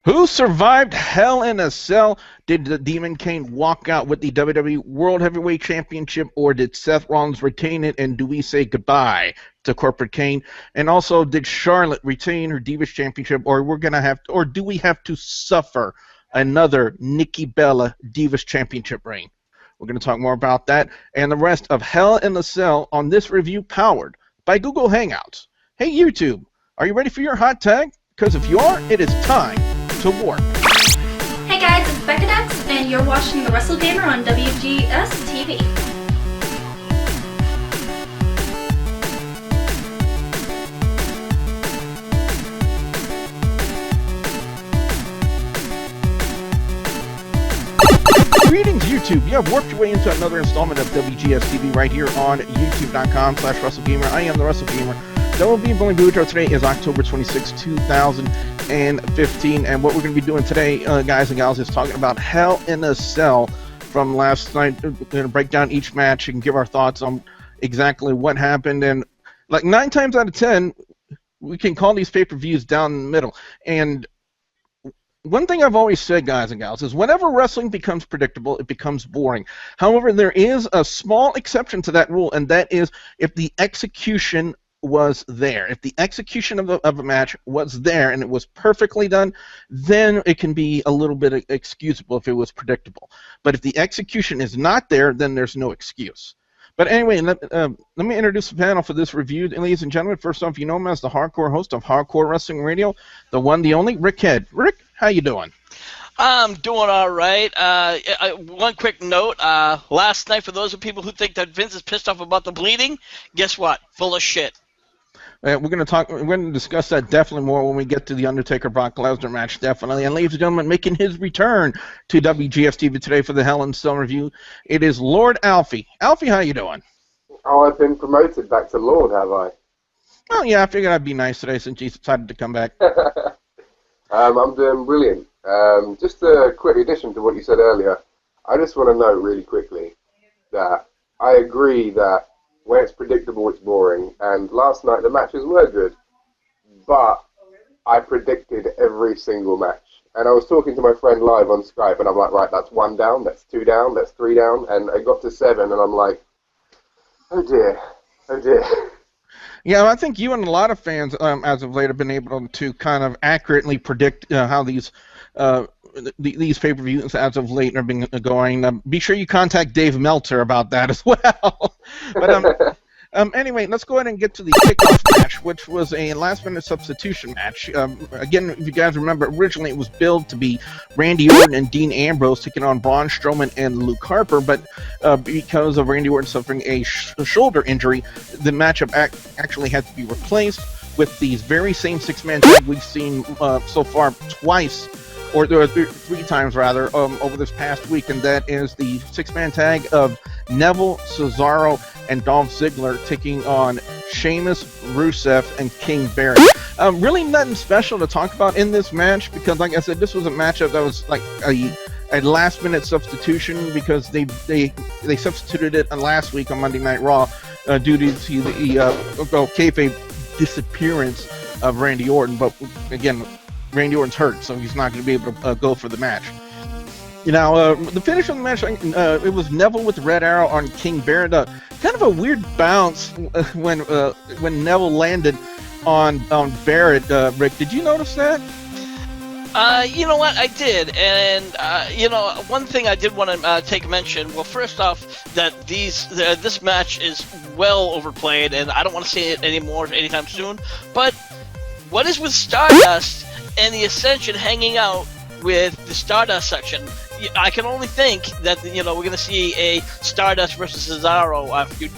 Who survived Hell in a Cell? Did the Demon Kane walk out with the WWE World Heavyweight Championship, or did Seth Rollins retain it, and do we say goodbye to Corporate Kane? And also, did Charlotte retain her Divas Championship, or do we have to suffer another Nikki Bella Divas Championship reign? We're going to talk more about that and the rest of Hell in a Cell on this review powered by Google Hangouts. Hey YouTube, are you ready for your hot tag? Because if you are, it is time to warp. Hey guys, it's Becca Dex, and you're watching the Wrestle Gamer on WGS-TV. Greetings, YouTube. You have warped your way into another installment of WGS-TV right here on youtube.com/WrestleGamer. I am the Wrestle Gamer. WB Bowling Bujo. Today is October 26, 2015, and what we're going to be doing today, guys and gals, is talking about Hell in a Cell from last night. We're going to break down each match and give our thoughts on exactly what happened, and like 9 times out of 10, we can call these pay-per-views down in the middle. And one thing I've always said, guys and gals, is whenever wrestling becomes predictable, it becomes boring. However, there is a small exception to that rule, and that is if the execution was there. If the execution of a match was there and it was perfectly done, then it can be a little bit excusable if it was predictable. But if the execution is not there, then there's no excuse. But anyway, let me introduce the panel for this review. Ladies and gentlemen, first off, you know him as the hardcore host of Hardcore Wrestling Radio, the one, the only, Rick Head. Rick, how you doing? I'm doing all right. One quick note. Last night, for those of people who think that Vince is pissed off about the bleeding, guess what? Full of shit. We're going to discuss that definitely more when we get to the Undertaker-Brock Lesnar match, definitely. And ladies and gentlemen, making his return to WGS-TV today for the Hell in a Cell review, it is Lord Alfie. Alfie, how you doing? Oh, I've been promoted back to Lord, have I? Oh, yeah, I figured I'd be nice today since you decided to come back. I'm doing brilliant. Just a quick addition to what you said earlier. I just want to note really quickly that I agree that when it's predictable, it's boring. And last night, the matches were good. But I predicted every single match. And I was talking to my friend live on Skype, and I'm like, right, that's 1 down, that's 2 down, that's 3 down. And I got to 7, and I'm like, oh dear, oh dear. Yeah, I think you and a lot of fans, as of late, have been able to kind of accurately predict how these pay-per-views as of late have been going. Be sure you contact Dave Meltzer about that as well. But anyway, let's go ahead and get to the kickoff match, which was a last-minute substitution match. Again, if you guys remember, originally it was billed to be Randy Orton and Dean Ambrose taking on Braun Strowman and Luke Harper, but because of Randy Orton suffering a shoulder injury, the matchup actually had to be replaced with these very same six-man tag we've seen so far twice, or 3 times rather, over this past week, and that is the six-man tag of Neville, Cesaro, and Dolph Ziggler taking on Sheamus, Rusev, and King Barrett. Really nothing special to talk about in this match because, like I said, this was a matchup that was like a last-minute substitution because they substituted it last week on Monday Night Raw due to the kayfabe disappearance of Randy Orton. But again, Randy Orton's hurt, so he's not going to be able to go for the match. You know, the finish of the match, it was Neville with the Red Arrow on King Barrett. Kind of a weird bounce when Neville landed on Barrett. Rick, did you notice that? You know what? I did, and one thing I did want to take mention. Well, first off, that this match is well overplayed, and I don't want to see it anymore anytime soon. But what is with Stardust and the Ascension hanging out with the Stardust section? I can only think that we're going to see a Stardust versus Cesaro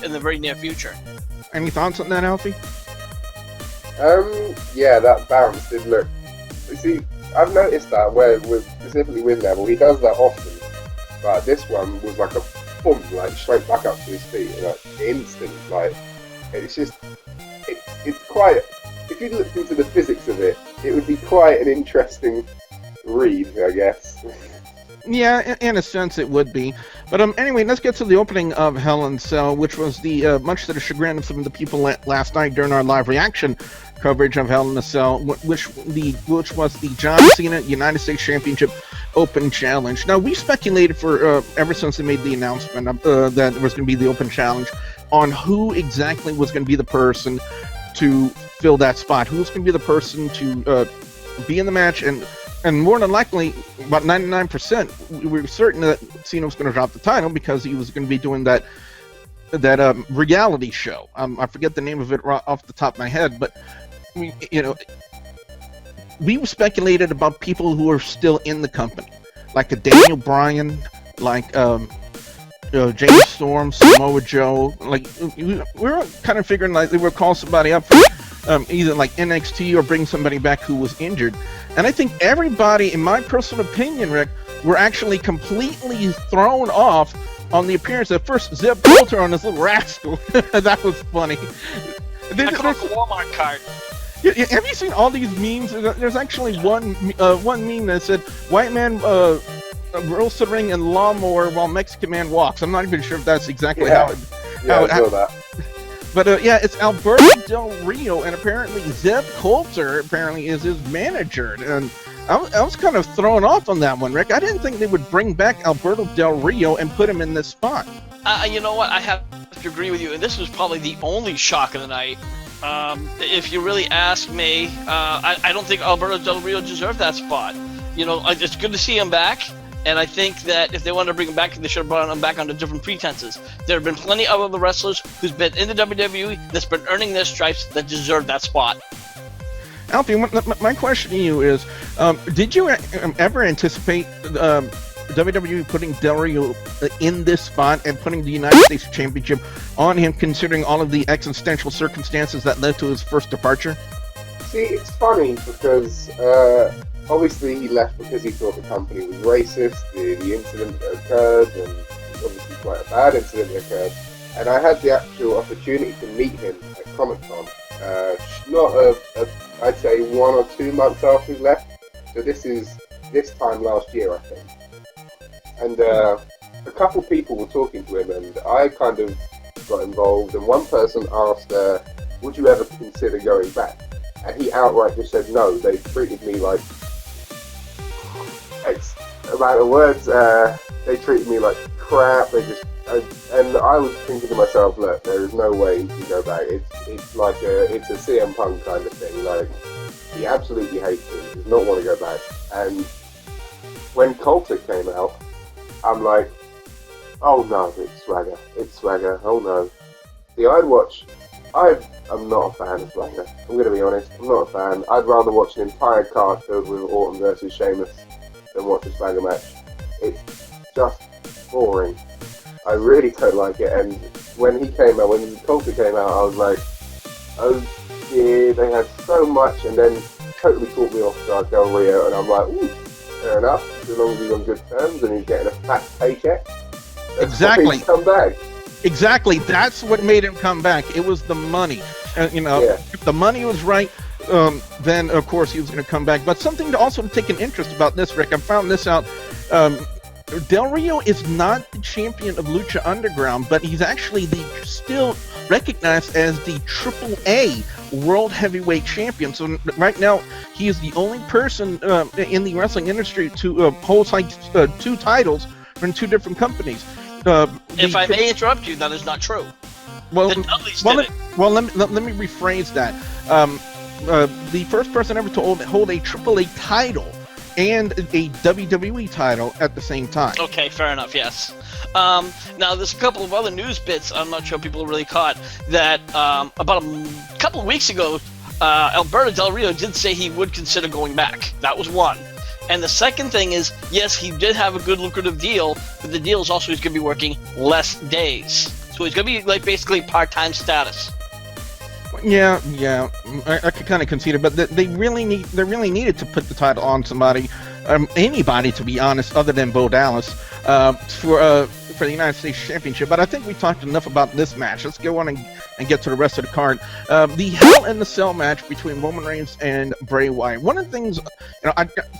in the very near future. Any thoughts on that, Alfie? Yeah, that bounce did look. You see, I've noticed that specifically with Neville, he does that often, but this one was like a bump, like straight back up to his feet, like instant. Like it's just, it's quite. If you looked into the physics of it, it would be quite an interesting read, I guess. Yeah, in a sense it would be. But anyway, let's get to the opening of Hell in a Cell, which was the much to the chagrin of some of the people last night during our live reaction coverage of Hell in a Cell, which was the John Cena United States Championship Open Challenge. Now, we speculated for ever since they made the announcement that it was going to be the Open Challenge on who exactly was going to be the person to fill that spot, who was going to be the person to be in the match, and more than likely, about 99%, we were certain that Cena was going to drop the title because he was going to be doing that reality show. I forget the name of it off the top of my head, but we speculated about people who are still in the company, like a Daniel Bryan, like James Storm, Samoa Joe. Like we were kind of figuring like they would call somebody up for either like NXT or bring somebody back who was injured. And I think everybody, in my personal opinion, Rick, were actually completely thrown off on the appearance of first Zeb Coulter on this little rascal. That was funny. I call it the Walmart cart. Have you seen all these memes? There's actually one meme that said, "White man rolls to the ring and lawnmower while Mexican man walks." I'm not even sure if that's exactly how it... I know that. But it's Alberto Del Rio, and apparently Zeb Coulter apparently is his manager. And I was kind of thrown off on that one, Rick. I didn't think they would bring back Alberto Del Rio and put him in this spot. You know what? I have to agree with you, and this was probably the only shock of the night. If you really ask me, I don't think Alberto Del Rio deserved that spot. It's good to see him back. And I think that if they wanted to bring him back, they should have brought him back under different pretenses. There have been plenty of other wrestlers who's been in the WWE that's been earning their stripes that deserve that spot. Alfie, my question to you is, did you ever anticipate WWE putting Del Rio in this spot and putting the United States Championship on him, considering all of the existential circumstances that led to his first departure? See, it's funny because obviously he left because he thought the company was racist, the incident that occurred, and obviously quite a bad incident that occurred. And I had the actual opportunity to meet him at Comic-Con, I'd say 1 or 2 months after he left. So this time last year, I think. And a couple people were talking to him, and I kind of got involved, and one person asked, would you ever consider going back? And he outright just said no. They treated me like... X amount of words. They treated me like crap. And I was thinking to myself, look, there is no way you can go back. It's like it's a CM Punk kind of thing. Like, he absolutely hates me. He does not want to go back. And when Coulter came out, I'm like, oh no, it's Swagger. Oh no. See, I'm not a fan of Swagger. I'm going to be honest. I'm not a fan. I'd rather watch an entire card filled with Orton versus Sheamus than watch a Swagger match. It's just boring. I really don't like it. And when Coulter came out, I was like, oh dear, they had so much, and then totally caught me off guard, Del Rio, and I'm like, ooh, fair enough. As long as he's on good terms and he's getting a fat paycheck. Exactly. Come back. Exactly. That's what made him come back. It was the money. If the money was right, then of course he was going to come back. But something to also take an interest about this, Rick, I found this out. Del Rio is not the champion of Lucha Underground, but he's actually still recognized as the AAA World Heavyweight Champion. So right now, he is the only person in the wrestling industry to hold like 2 titles from 2 different companies. If I may interrupt you, that is not true. Well, the Dudleys did it. Let me rephrase that. The first person ever to hold a AAA title and a WWE title at the same time. Okay, fair enough, yes. Now, there's a couple of other news bits I'm not sure people really caught that about a couple of weeks ago, Alberto Del Rio did say he would consider going back. That was one. And the second thing is, yes, he did have a good lucrative deal, but the deal is also he's going to be working less days. So he's going to be like basically part-time status. Yeah, I could kind of concede it, but they really needed to put the title on somebody, anybody to be honest, other than Bo Dallas, for the United States Championship. But I think we talked enough about this match. Let's go on and get to the rest of the card. The Hell in the Cell match between Roman Reigns and Bray Wyatt. One of the things,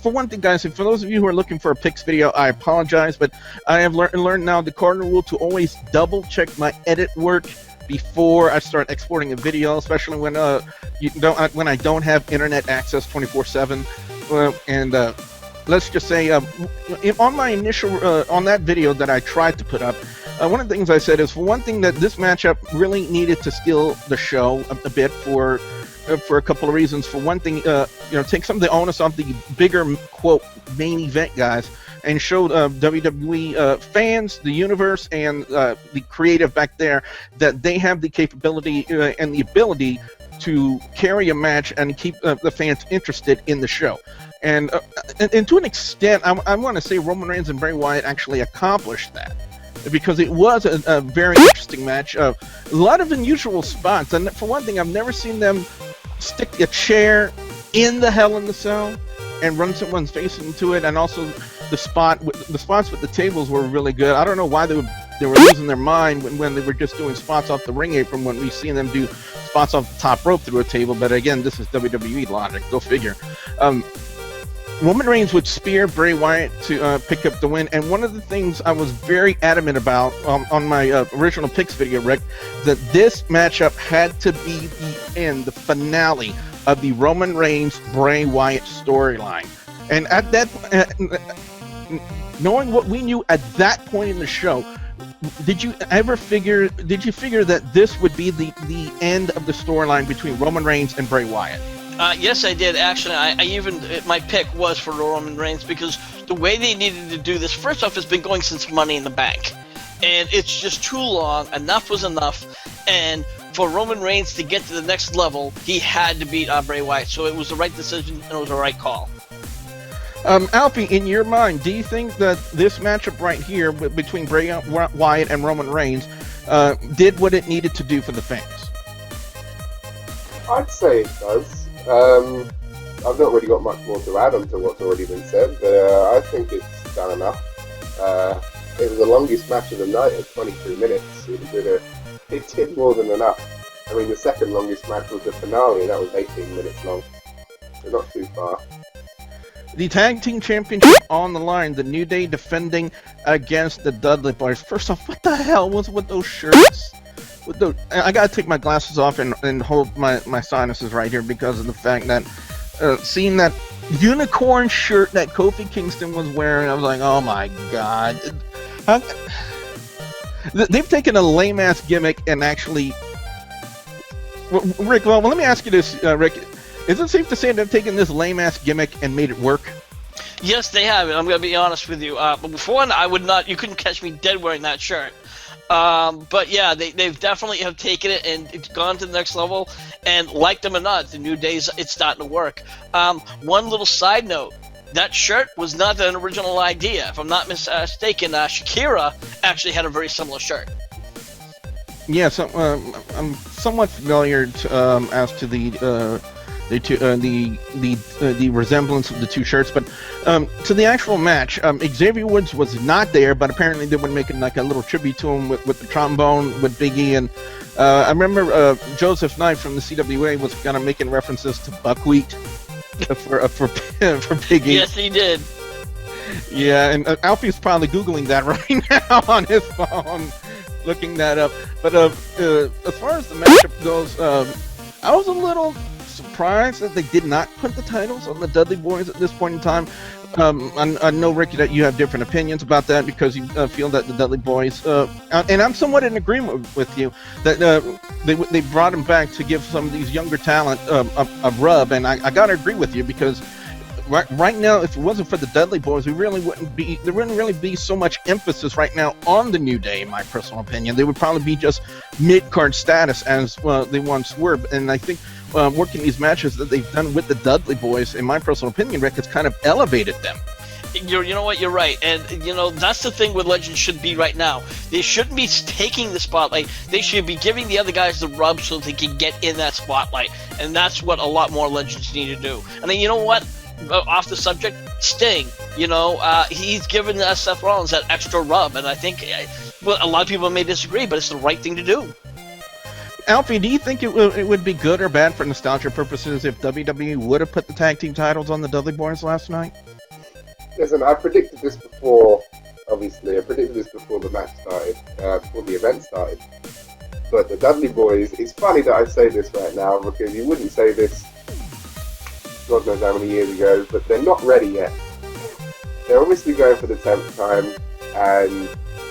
for one thing, guys, and for those of you who are looking for a picks video, I apologize, but I have learned now the cardinal rule to always double check my edit work before I start exporting a video, especially when when I don't have internet access 24/7. And let's just say on my initial on that video that I tried to put up, one of the things I said is, for one thing, that this matchup really needed to steal the show a bit for a couple of reasons. For one thing, take some of the onus off the bigger, quote, main event guys, and show WWE fans, the universe, and the creative back there that they have the capability and the ability to carry a match and keep the fans interested in the show. And to an extent, I want to say Roman Reigns and Bray Wyatt actually accomplished that, because it was a very interesting match. A lot of unusual spots, and for one thing, I've never seen them stick a chair in the Hell in the Cell and run someone's face into it. And also the spots with the tables were really good. I don't know why they were losing their mind when they were just doing spots off the ring apron when we've seen them do spots off the top rope through a table. But again, this is WWE logic. Go figure. Roman Reigns would spear Bray Wyatt to pick up the win, and one of the things I was very adamant about on my original picks video, Rick, that this matchup had to be the finale of the Roman Reigns Bray Wyatt storyline. And at that, knowing what we knew at that point in the show, did you figure that this would be the end of the storyline between Roman Reigns and Bray Wyatt? Yes, I did. Actually, my pick was for Roman Reigns, because the way they needed to do this, first off, has been going since Money in the Bank, and it's just too long. Enough was enough, and for Roman Reigns to get to the next level, he had to beat Bray Wyatt. So it was the right decision, and it was the right call. Alfie, in your mind, do you think that this matchup right here between Bray Wyatt and Roman Reigns did what it needed to do for the fans? I'd say it does. I've not really got much more to add on to what's already been said, but I think it's done enough. It was the longest match of the night at 23 minutes. It did more than enough. I mean, the second longest match was the finale, and that was 18 minutes long. So not too far. The Tag Team Championship on the line. The New Day defending against the Dudley Boyz. First off, what the hell was with those shirts? I gotta take my glasses off and hold my sinuses right here, because of the fact that seeing that unicorn shirt that Kofi Kingston was wearing, I was like, oh my god. They've taken a lame-ass gimmick and actually... Rick, well, let me ask you this, Rick. Is it safe to say they've taken this lame-ass gimmick and made it work? Yes, they have. I'm going to be honest with you. But before, I would not... You couldn't catch me dead wearing that shirt. But yeah, they've definitely have taken it and it's gone to the next level, and like them or not, the New Day's, it's starting to work. One little side note, that shirt was not an original idea. If I'm not mistaken, Shakira actually had a very similar shirt. Yeah, so I'm somewhat familiar as to the resemblance of the two shirts, but to the actual match, Xavier Woods was not there, but apparently they were making like a little tribute to him with the trombone with Big E, and I remember Joseph Knight from the CWA was kind of making references to buckwheat for Big E. Yes, he did. Yeah, and Alfie's probably Googling that right now on his phone, looking that up. But as far as the matchup goes, I was a little surprised that they did not put the titles on the Dudley Boyz at this point in time. I know, Ricky, that you have different opinions about that, because you feel that the Dudley Boyz, and I'm somewhat in agreement with you, that they brought them back to give some of these younger talent a rub, and I gotta agree with you, because right now, if it wasn't for the Dudley Boyz, there wouldn't really be so much emphasis right now on the New Day, in my personal opinion. They would probably be just mid-card status as they once were, and I think working these matches that they've done with the Dudley Boyz, in my personal opinion, Rick, has kind of elevated them. You know what, you're right, and that's the thing where Legends should be right now. They shouldn't be taking the spotlight. They should be giving the other guys the rub so they can get in that spotlight, and that's what a lot more Legends need to do. And then, you know what? Off the subject, Sting, he's given Seth Rollins that extra rub, and I think a lot of people may disagree, but it's the right thing to do. Alfie, do you think it would be good or bad for nostalgia purposes if WWE would have put the tag team titles on the Dudley Boyz last night? Listen, I predicted this before, obviously. I predicted this before the match started, before the event started. but the Dudley Boyz, it's funny that I say this right now because you wouldn't say this God knows how many years ago, but they're not ready yet. They're obviously going for the 10th time, and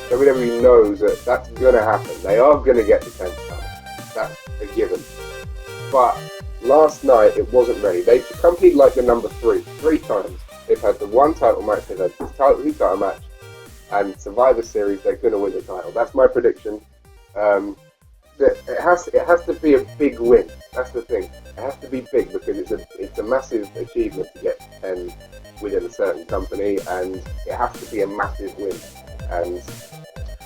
WWE knows that that's going to happen. They are going to get the 10th time. That's a given. But last night, it wasn't ready. They've accompanied like the number 3 times. They've had the 1 title match, they've had the title match, and Survivor Series, they're going to win the title. That's my prediction. It has to be a big win. That's the thing. It has to be big because it's a massive achievement to get 10 within a certain company, and it has to be a massive win. And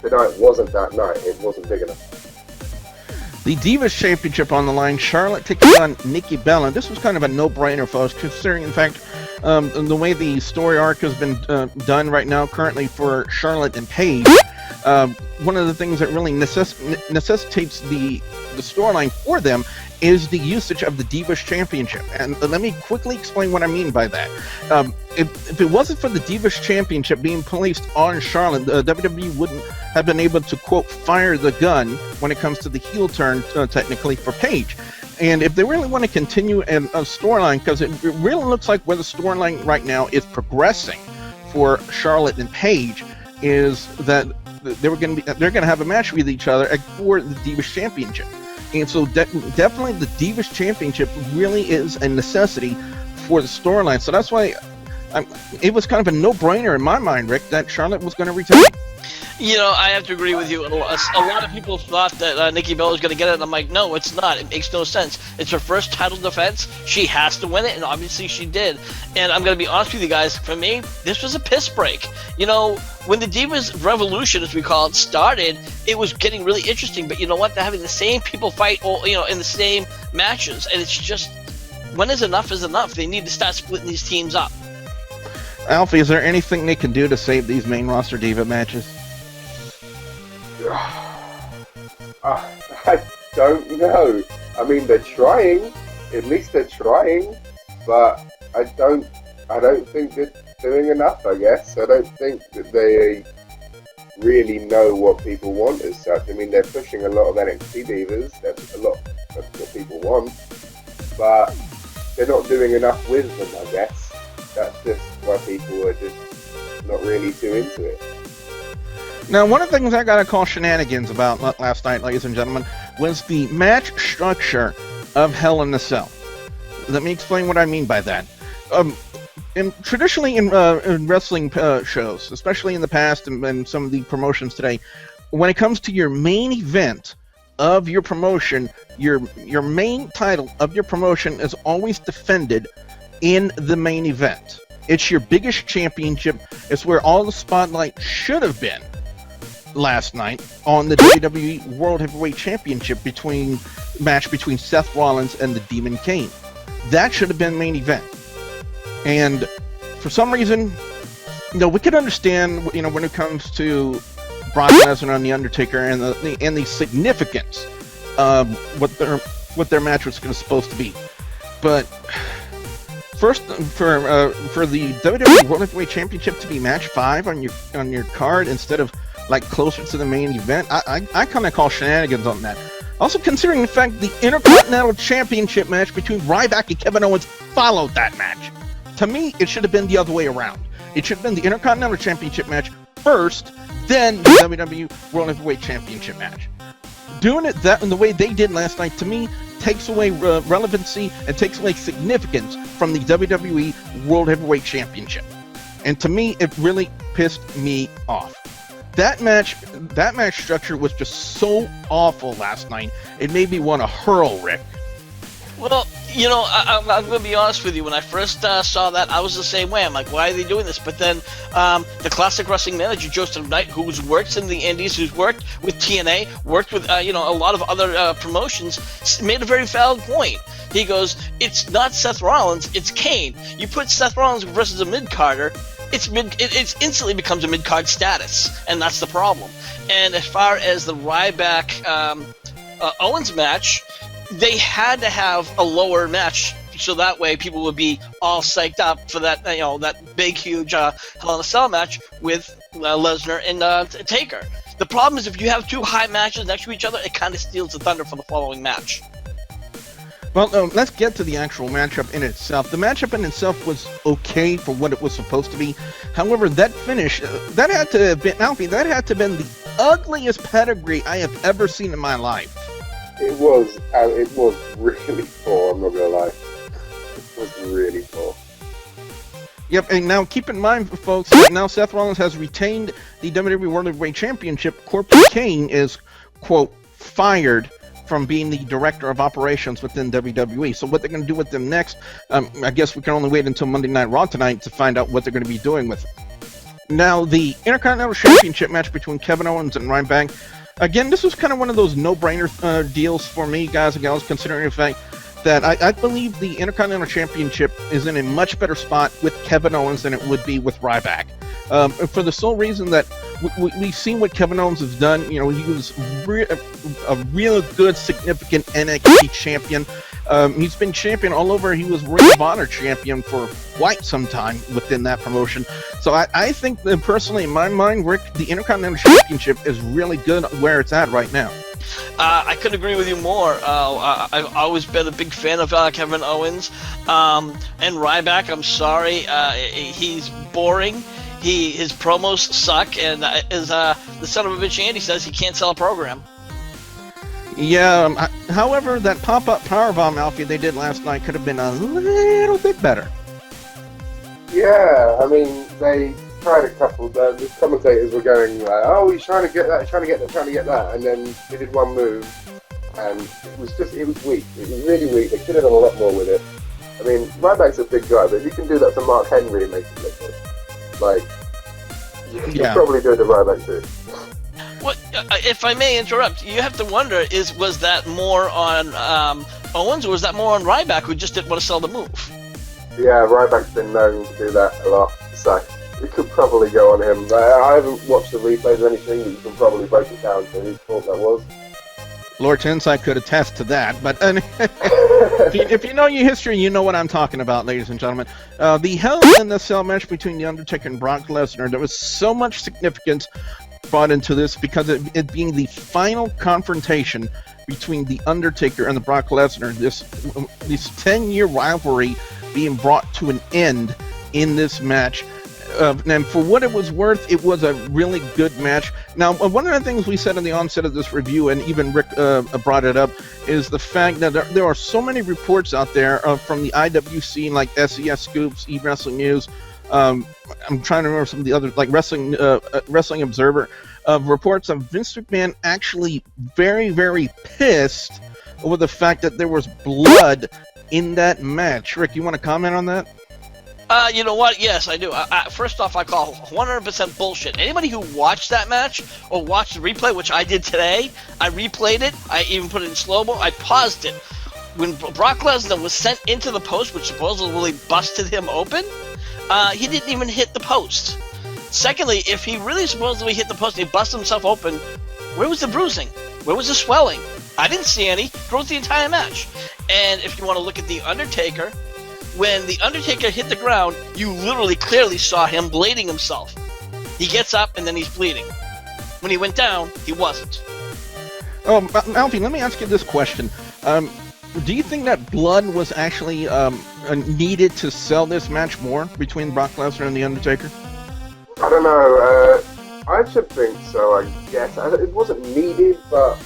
tonight wasn't that night. It wasn't big enough. The Divas Championship on the line. Charlotte taking on Nikki Bella. This was kind of a no-brainer, folks, considering, in fact, the way the story arc has been done right now, currently for Charlotte and Paige. One of the things that really necessitates the storyline for them is the usage of the Divas Championship. And let me quickly explain what I mean by that. If it wasn't for the Divas Championship being placed on Charlotte, WWE wouldn't have been able to, quote, fire the gun when it comes to the heel turn, technically, for Paige. And if they really want to continue a storyline, because it really looks like where the storyline right now is progressing for Charlotte and Paige, is that they're going to have a match with each other for the Divas Championship. And so definitely the Divas Championship really is a necessity for the storyline. So that's why it was kind of a no-brainer in my mind, Rick, that Charlotte was going to retain. You know, I have to agree with you. A lot of people thought that Nikki Bella was going to get it, and I'm like, no, it's not. It makes no sense. It's her first title defense. She has to win it, and obviously she did. And I'm going to be honest with you guys. For me, this was a piss break. You know, when the Divas Revolution, as we call it, started, it was getting really interesting. But you know what? They're having the same people fight, in the same matches, and it's just, when is enough is enough. They need to start splitting these teams up. Alfie, is there anything they can do to save these main roster Diva matches? I don't know. I mean, they're trying. At least they're trying. But I don't think they're doing enough, I guess. I don't think that they really know what people want as such. I mean, they're pushing a lot of NXT Divas. That's a lot of what people want. But they're not doing enough with them, I guess. That's just why people are just not really too into it. Now, one of the things I got to call shenanigans about last night, ladies and gentlemen, was the match structure of Hell in a Cell. Let me explain what I mean by that. Traditionally in wrestling shows, especially in the past and some of the promotions today, when it comes to your main event of your promotion, your main title of your promotion is always defended in the main event. It's your biggest championship. It's where all the spotlight should have been last night on the WWE World Heavyweight Championship match between Seth Rollins and the Demon Kane. That should have been main event. And for some reason, we could understand, when it comes to Brock Lesnar and The Undertaker and the significance of what their match was supposed to be. But first, for the WWE World Heavyweight Championship to be match 5 on your card instead of closer to the main event, I kind of call shenanigans on that. Also, considering the fact the Intercontinental Championship match between Ryback and Kevin Owens followed that match. To me, it should have been the other way around. It should have been the Intercontinental Championship match first, then the WWE World Heavyweight Championship match. Doing it in the way they did last night, to me, takes away relevancy and takes away significance from the WWE World Heavyweight Championship. And to me, it really pissed me off. That match structure was just so awful last night. It made me want to hurl Rick. Well, I'm going to be honest with you. When I first saw that, I was the same way. I'm like, why are they doing this? But then the classic wrestling manager, Joseph Knight, who's worked in the Indies, who's worked with TNA, worked with a lot of other promotions, made a very valid point. He goes, it's not Seth Rollins, it's Kane. You put Seth Rollins versus a mid-carder, it instantly becomes a mid-card status, and that's the problem. And as far as the Ryback Owens match, they had to have a lower match so that way people would be all psyched up for that, that big, huge Hell in a Cell match with Lesnar and Taker. The problem is if you have two high matches next to each other, it kind of steals the thunder for the following match. Well, let's get to the actual matchup in itself. The matchup in itself was okay for what it was supposed to be. However, that finish, that had to have been, Alfie, that had to have been the ugliest pedigree I have ever seen in my life. It was really poor, I'm not gonna lie. It was really poor. Yep, and now keep in mind, folks, that now Seth Rollins has retained the WWE World Heavyweight Championship. Corporate Kane is, quote, fired from being the director of operations within WWE. So what they're going to do with them next, I guess we can only wait until Monday Night Raw tonight to find out what they're going to be doing with it. Now, the Intercontinental Championship match between Kevin Owens and Ryback, again, this was kind of one of those no-brainer deals for me, guys and gals, considering the fact that I believe the Intercontinental Championship is in a much better spot with Kevin Owens than it would be with Ryback. For the sole reason that we've seen what Kevin Owens has done. You know, he was a real good, significant NXT champion. He's been champion all over. He was Ring of Honor champion for quite some time within that promotion. So I think that personally, in my mind, Rick, the Intercontinental Championship is really good where it's at right now. I couldn't agree with you more. I've always been a big fan of Kevin Owens. And Ryback, I'm sorry, he's boring. His promos suck, and as the son of a bitch Andy says, he can't sell a program. Yeah, however, that pop-up powerbomb, Alfie, they did last night could have been a little bit better. Yeah, I mean, they tried a couple. The commentators were going like, "Oh, he's trying to get that, trying to get that, trying to get that," and then they did one move, and it was weak. It was really weak. They could have done a lot more with it. I mean, Ryback's a big guy, but if you can do that to Mark Henry and make him look good, like, you can probably do it to Ryback too. What, if I may interrupt, you have to wonder: was that more on Owens, or was that more on Ryback, who just didn't want to sell the move? Yeah, Ryback's been known to do that a lot, so it could probably go on him. I haven't watched the replays or anything, but you can probably break it down to whose fault that was. Lord Tensai could attest to that, but if you know your history, you know what I'm talking about, ladies and gentlemen. The Hell in the Cell match between The Undertaker and Brock Lesnar, there was so much significance brought into this because it being the final confrontation between The Undertaker and the Brock Lesnar, this 10-year rivalry being brought to an end in this match. And for what it was worth, it was a really good match. Now, one of the things we said in the onset of this review, and even Rick brought it up, is the fact that there are so many reports out there from the IWC, like SES Scoops, eWrestling News. I'm trying to remember some of the other, like Wrestling Observer, reports of Vince McMahon actually very, very pissed over the fact that there was blood in that match. Rick, you want to comment on that? You know what? Yes, I do. First off, I call 100% bullshit. Anybody who watched that match or watched the replay, which I did today, I replayed it. I even put it in slow-mo. I paused it. When Brock Lesnar was sent into the post, which supposedly busted him open, he didn't even hit the post. Secondly, if he really supposedly hit the post and he busted himself open, where was the bruising? Where was the swelling? I didn't see any throughout the entire match. And if you want to look at The Undertaker, when The Undertaker hit the ground, you literally clearly saw him blading himself. He gets up and then he's bleeding. When he went down, he wasn't. Oh, Alfie, let me ask you this question. Do you think that blood was actually needed to sell this match more between Brock Lesnar and The Undertaker? I don't know. I should think so, I guess. It wasn't needed, but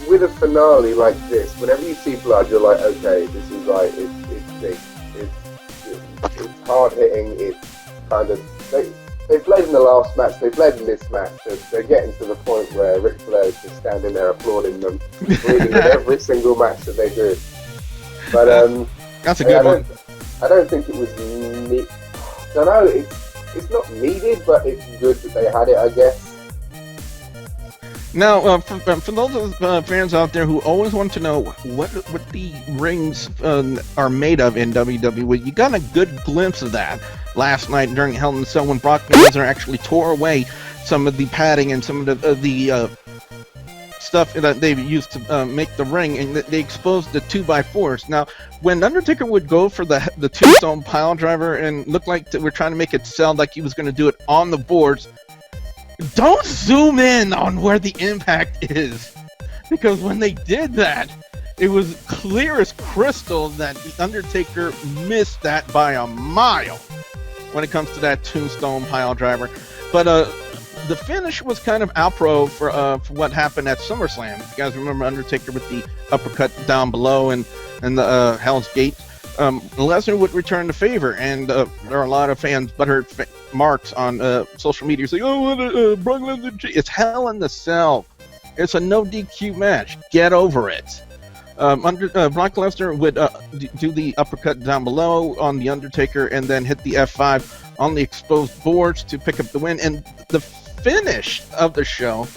with a finale like this, whenever you see blood, you're like, okay, this is like, it's big. It's hard hitting. It's kind of they played in the last match. They played in this match. They're getting to the point where Ric Flair is just standing there applauding them, bleeding in every single match that they do. But that's a good one. I don't think it was needed. I don't know. It's not needed, but it's good that they had it, I guess. Now, for those fans out there who always want to know what the rings are made of in WWE, you got a good glimpse of that last night during Hell in a Cell when Brock Lesnar actually tore away some of the padding and some of the stuff that they used to make the ring, and they exposed the 2x4s. Now, when Undertaker would go for the tombstone pile driver and looked like we're trying to make it sound like he was going to do it on the boards, don't zoom in on where the impact is, because when they did that, it was clear as crystal that the Undertaker missed that by a mile when it comes to that tombstone pile driver. But the finish was kind of outro for what happened at SummerSlam. If you guys remember Undertaker with the uppercut down below and the Hell's Gate, Lesnar would return the favor, and there are a lot of fans, butthurt marks on social media saying, "Oh, Brock Lesnar!" It's Hell in the Cell. It's a no DQ match. Get over it. Brock Lesnar would do the uppercut down below on the Undertaker, and then hit the F5 on the exposed boards to pick up the win. And the finish of the show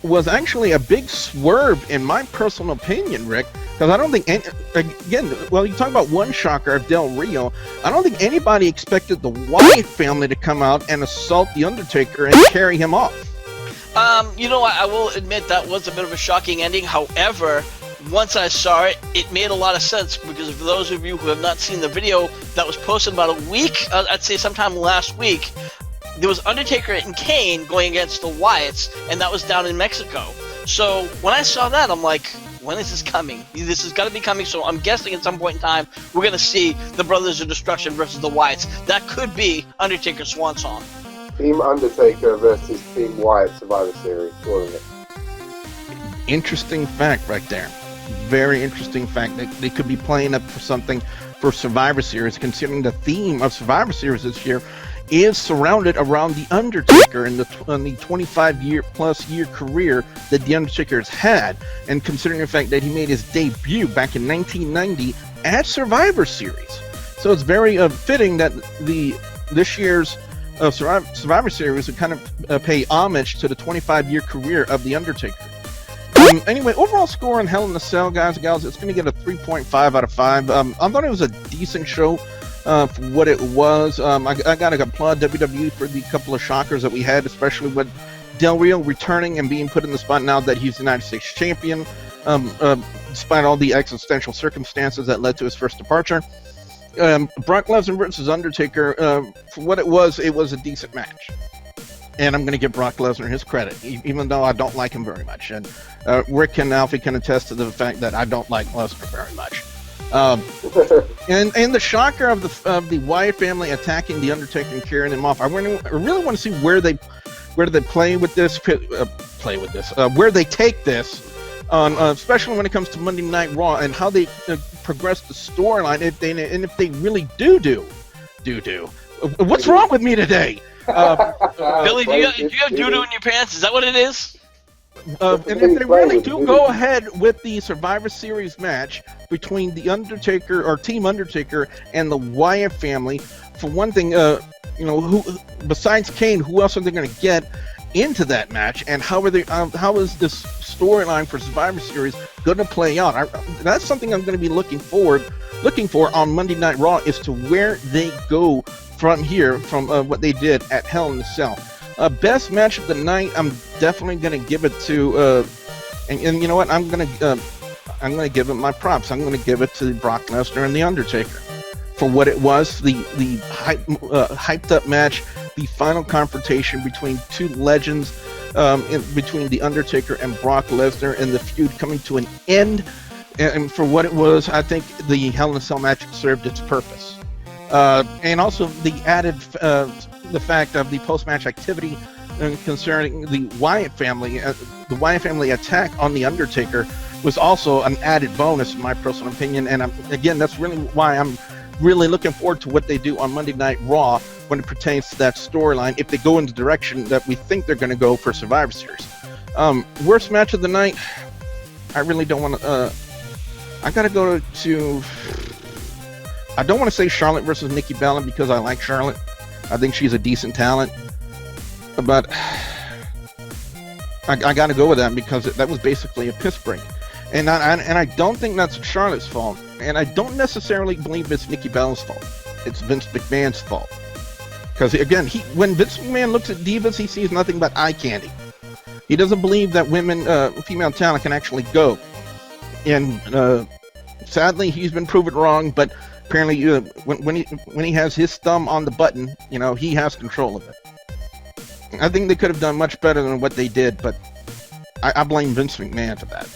was actually a big swerve, in my personal opinion, Rick, because I don't think you talk about one shocker of Del Rio. I don't think anybody expected the Wyatt family to come out and assault the Undertaker and carry him off. I will admit that was a bit of a shocking ending. However, once I saw it, it made a lot of sense, because for those of you who have not seen the video that was posted about a week, I'd say sometime last week, there was Undertaker and Kane going against the Wyatts, and that was down in Mexico. So when I saw that, I'm like, when is this coming? This has got to be coming, so I'm guessing at some point in time, we're going to see the Brothers of Destruction versus the Wyatts. That could be Undertaker's swan song. Team Undertaker versus Team Wyatt Survivor Series, wasn't it? Interesting fact right there. Very interesting fact. They could be playing up for something for Survivor Series, considering the theme of Survivor Series this year is surrounded around the Undertaker and the 25-year-plus career that the Undertaker has had, and considering the fact that he made his debut back in 1990 at Survivor Series. So it's very fitting that this year's Survivor Series would kind of pay homage to the 25-year career of the Undertaker. Anyway, overall score on Hell in the Cell, guys and gals, it's going to get a 3.5 out of 5. I thought it was a decent show for what it was. I got to applaud WWE for the couple of shockers that we had, especially with Del Rio returning and being put in the spot now that he's the United States champion, despite all the existential circumstances that led to his first departure. Brock Lesnar versus Undertaker, for what it was a decent match. And I'm going to give Brock Lesnar his credit, even though I don't like him very much. And Rick and Alfie can attest to the fact that I don't like Lesnar very much. And the shocker of the Wyatt family attacking the Undertaker and carrying him off. I really want to see where they play with this, where they take this, on especially when it comes to Monday Night Raw, and how they progress the storyline. If they really do. What's wrong with me today? Billy, do you have doo-doo in your pants? Is that what it is? And if they really do go ahead with the Survivor Series match between the Undertaker, or Team Undertaker, and the Wyatt family, for one thing, who besides Kane, who else are they going to get into that match, and how is this storyline for Survivor Series going to play out? That's something I'm going to be looking for on Monday Night Raw, as to where they go from here, from what they did at Hell in the Cell. Best match of the night, I'm definitely going to give it to, and you know what, I'm going to give it my props. I'm going to give it to Brock Lesnar and The Undertaker for what it was, the hyped up match, the final confrontation between two legends, between The Undertaker and Brock Lesnar, and the feud coming to an end. And for what it was, I think the Hell in a Cell match served its purpose. And also the added the fact of the post-match activity concerning the Wyatt family attack on the Undertaker was also an added bonus, in my personal opinion. And that's really why I'm really looking forward to what they do on Monday Night Raw when it pertains to that storyline, if they go in the direction that we think they're going to go for Survivor Series. Worst match of the night, I really don't want to. I got to go to. I don't want to say Charlotte versus Nikki Bella, because I like Charlotte. I think she's a decent talent. But I got to go with that, because that was basically a piss break. And I don't think that's Charlotte's fault. And I don't necessarily believe it's Nikki Bella's fault. It's Vince McMahon's fault. Because, again, when Vince McMahon looks at divas, he sees nothing but eye candy. He doesn't believe that female talent can actually go. And sadly, he's been proven wrong, but apparently when he has his thumb on the button, he has control of it. I think they could have done much better than what they did, but I blame Vince McMahon for that.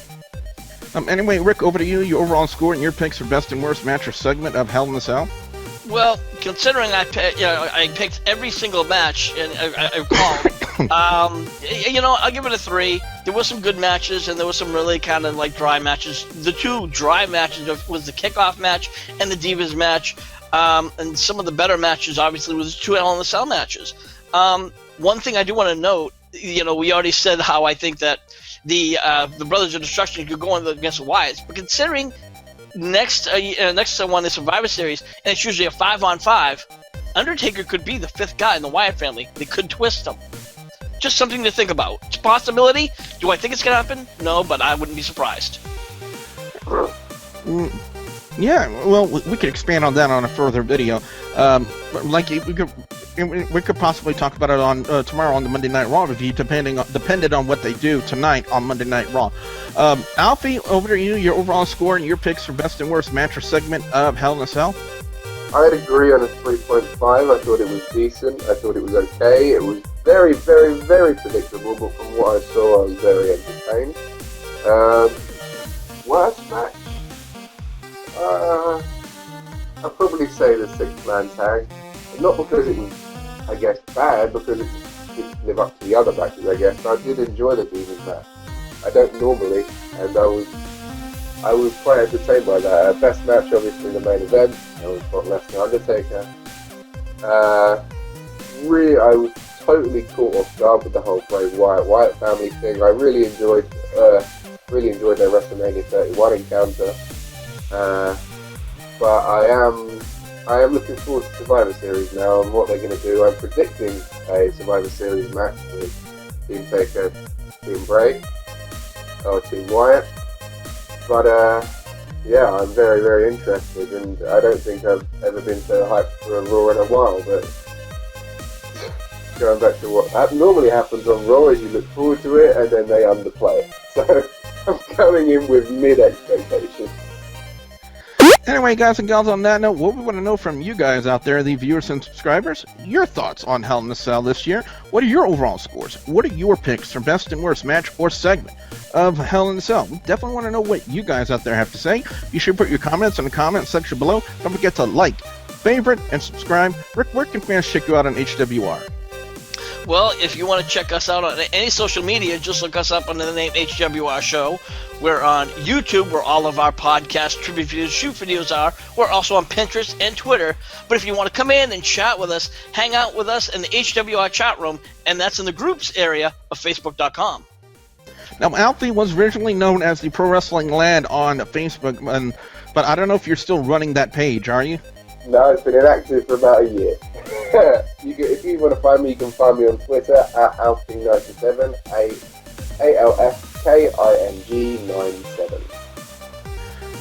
Anyway, Rick, over to you. Your overall score and your picks for best and worst match or segment of Hell in a Cell. Well, considering I picked every single match and I called, I'll give it a 3. There were some good matches and there were some really kind of like dry matches. The 2 dry matches was the Kickoff match and the Divas match, and some of the better matches obviously was the 2 Hell in a Cell matches. One thing I do want to note, we already said how I think that the Brothers of Destruction could go against the Wyatts, but considering next one is Survivor Series, and it's usually a 5-on-5, Undertaker could be the 5th guy in the Wyatt family. They could twist him. Just something to think about. It's a possibility. Do I think it's gonna happen? No, but I wouldn't be surprised. Yeah, well, we could expand on that on a further video. We could possibly talk about it on tomorrow on the Monday Night Raw review, depended on what they do tonight on Monday Night Raw. Alfie, over to you. Your overall score and your picks for best and worst match or segment of Hell in a Cell. I'd agree on a 3.5. I thought it was decent. I thought it was okay. It was very, very, very predictable, but from what I saw, I was very entertained. Worst match? I'd probably say the 6-man tag. Not because it was, I guess, bad, because it didn't live up to the other matches, I guess. I did enjoy the Divas match. I don't normally, and I was quite entertained by that. Best match, obviously, the main event. I was Brock Lesnar Undertaker. Really, I was totally caught off guard with the whole Bray Wyatt family thing. I really enjoyed their WrestleMania 31 encounter. But I am looking forward to Survivor Series now and what they're going to do. I'm predicting a Survivor Series match with Team Taker, Team Bray, or Team Wyatt. But yeah, I'm very, very interested, and I don't think I've ever been so hyped for a Raw in a while. But going back to what normally happens on Raw is you look forward to it and then they underplay it. So I'm going in with mid-expectations. Anyway, guys and gals, on that note, what we want to know from you guys out there, the viewers and subscribers, your thoughts on Hell in a Cell this year. What are your overall scores? What are your picks for best and worst match or segment of Hell in a Cell? We definitely want to know what you guys out there have to say. You should put your comments in the comment section below. Don't forget to like, favorite, and subscribe. Rick, where can fans check you out on HWR? Well, if you want to check us out on any social media, just look us up under the name HWR Show. We're on YouTube, where all of our podcast tribute videos, shoot videos are. We're also on Pinterest and Twitter. But if you want to come in and chat with us, hang out with us in the HWR chat room, and that's in the groups area of Facebook.com. Now, Alfie was originally known as the Pro Wrestling Lad on Facebook, but I don't know if you're still running that page, are you? No, it's been inactive for about a year. If you want to find me, you can find me on Twitter at Alfie97, ALFKING97.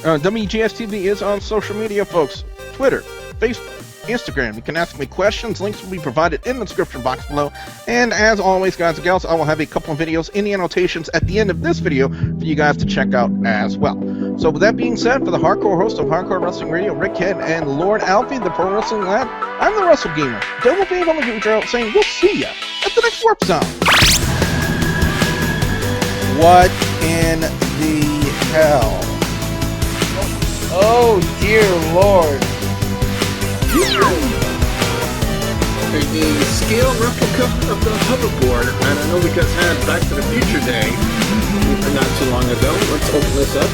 WGS-TV is on social media, folks. Twitter, Facebook, Instagram. You can ask me questions. Links will be provided in the description box below. And as always, guys and gals, I will have a couple of videos in the annotations at the end of this video for you guys to check out as well. So with that being said, for the hardcore host of Hardcore Wrestling Radio, Rick Head, and Lord Alfie, the Pro Wrestling Lad, I'm the Wrestle Gamer, Double B on the intro, saying we'll see ya at the next Warp Zone. What in the hell? Oh dear Lord. The scale replica of the hoverboard, and I know we just had Back to the Future Day not too long ago. Let's open this up.